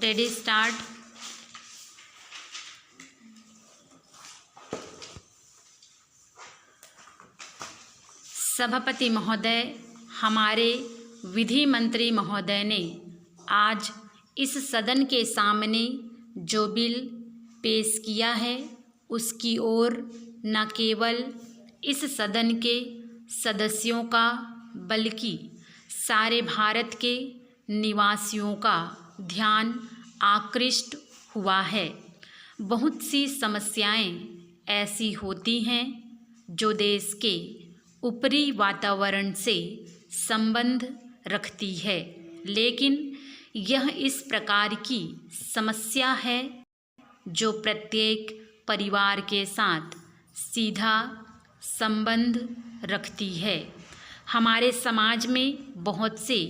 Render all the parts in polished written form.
Ready start. सभापति महोदय, हमारे विधि मंत्री महोदय ने आज इस सदन के सामने जो बिल पेश किया है उसकी ओर न केवल इस सदन के सदस्यों का बल्कि सारे भारत के निवासियों का ध्यान आकृष्ट हुआ है। बहुत सी समस्याएं ऐसी होती हैं जो देश के ऊपरी वातावरण से संबंध रखती है, लेकिन यह इस प्रकार की समस्या है जो प्रत्येक परिवार के साथ सीधा संबंध रखती है। हमारे समाज में बहुत से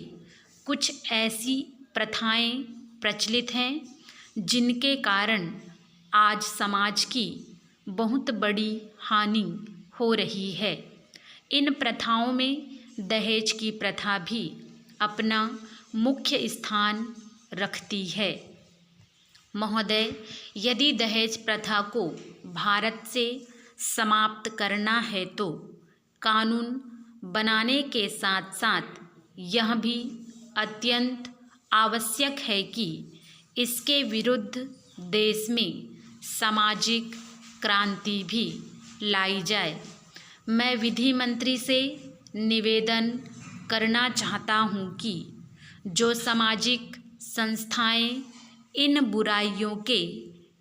कुछ ऐसी प्रथाएं प्रचलित हैं जिनके कारण आज समाज की बहुत बड़ी हानि हो रही है। इन प्रथाओं में दहेज की प्रथा भी अपना मुख्य स्थान रखती है। महोदय, यदि दहेज प्रथा को भारत से समाप्त करना है तो कानून बनाने के साथ साथ यह भी अत्यंत आवश्यक है कि इसके विरुद्ध देश में सामाजिक क्रांति भी लाई जाए। मैं विधि मंत्री से निवेदन करना चाहता हूं कि जो सामाजिक संस्थाएं इन बुराइयों के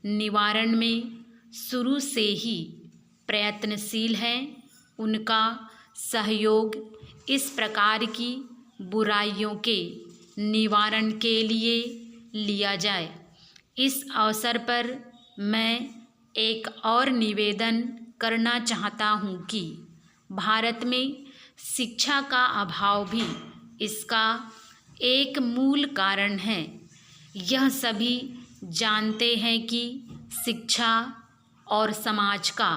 निवारण में शुरू से ही प्रयत्नशील हैं, उनका सहयोग इस प्रकार की बुराइयों के निवारण के लिए लिया जाए। इस अवसर पर मैं एक और निवेदन करना चाहता हूं कि भारत में शिक्षा का अभाव भी इसका एक मूल कारण है। यह सभी जानते हैं कि शिक्षा और समाज का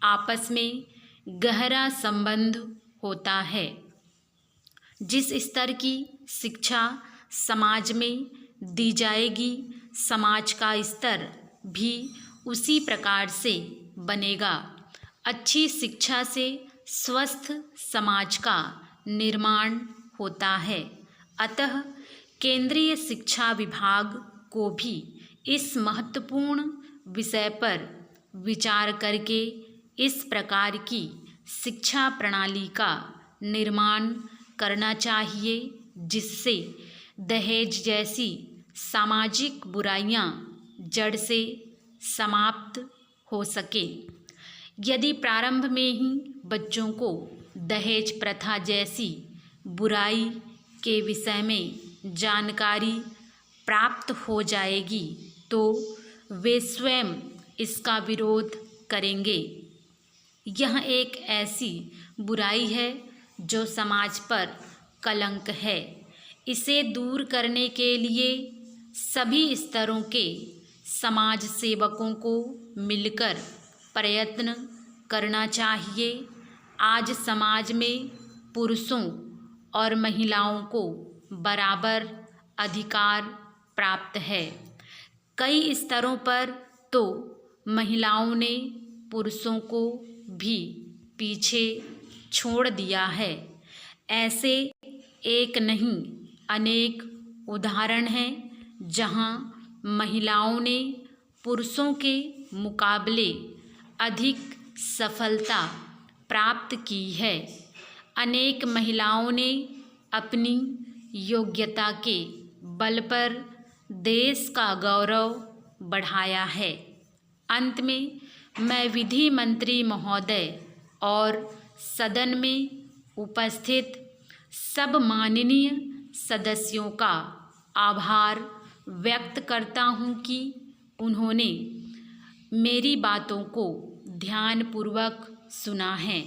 आपस में गहरा संबंध होता है। जिस स्तर की शिक्षा समाज में दी जाएगी, समाज का स्तर भी उसी प्रकार से बनेगा। अच्छी शिक्षा से स्वस्थ समाज का निर्माण होता है। अतः केंद्रीय शिक्षा विभाग को भी इस महत्वपूर्ण विषय पर विचार करके इस प्रकार की शिक्षा प्रणाली का निर्माण करना चाहिए जिससे दहेज जैसी सामाजिक बुराइयां जड़ से समाप्त हो सके। यदि प्रारंभ में ही बच्चों को दहेज प्रथा जैसी बुराई के विषय में जानकारी प्राप्त हो जाएगी तो वे स्वयं इसका विरोध करेंगे। यह एक ऐसी बुराई है जो समाज पर कलंक है। इसे दूर करने के लिए सभी स्तरों के समाज सेवकों को मिलकर प्रयत्न करना चाहिए। आज समाज में पुरुषों और महिलाओं को बराबर अधिकार प्राप्त है। कई स्तरों पर तो महिलाओं ने पुरुषों को भी पीछे छोड़ दिया है। ऐसे एक नहीं अनेक उदाहरण हैं जहां महिलाओं ने पुरुषों के मुकाबले अधिक सफलता प्राप्त की है। अनेक महिलाओं ने अपनी योग्यता के बल पर देश का गौरव बढ़ाया है। अंत में मैं विधि मंत्री महोदय और सदन में उपस्थित सब माननीय सदस्यों का आभार व्यक्त करता हूं कि उन्होंने मेरी बातों को ध्यानपूर्वक सुना है।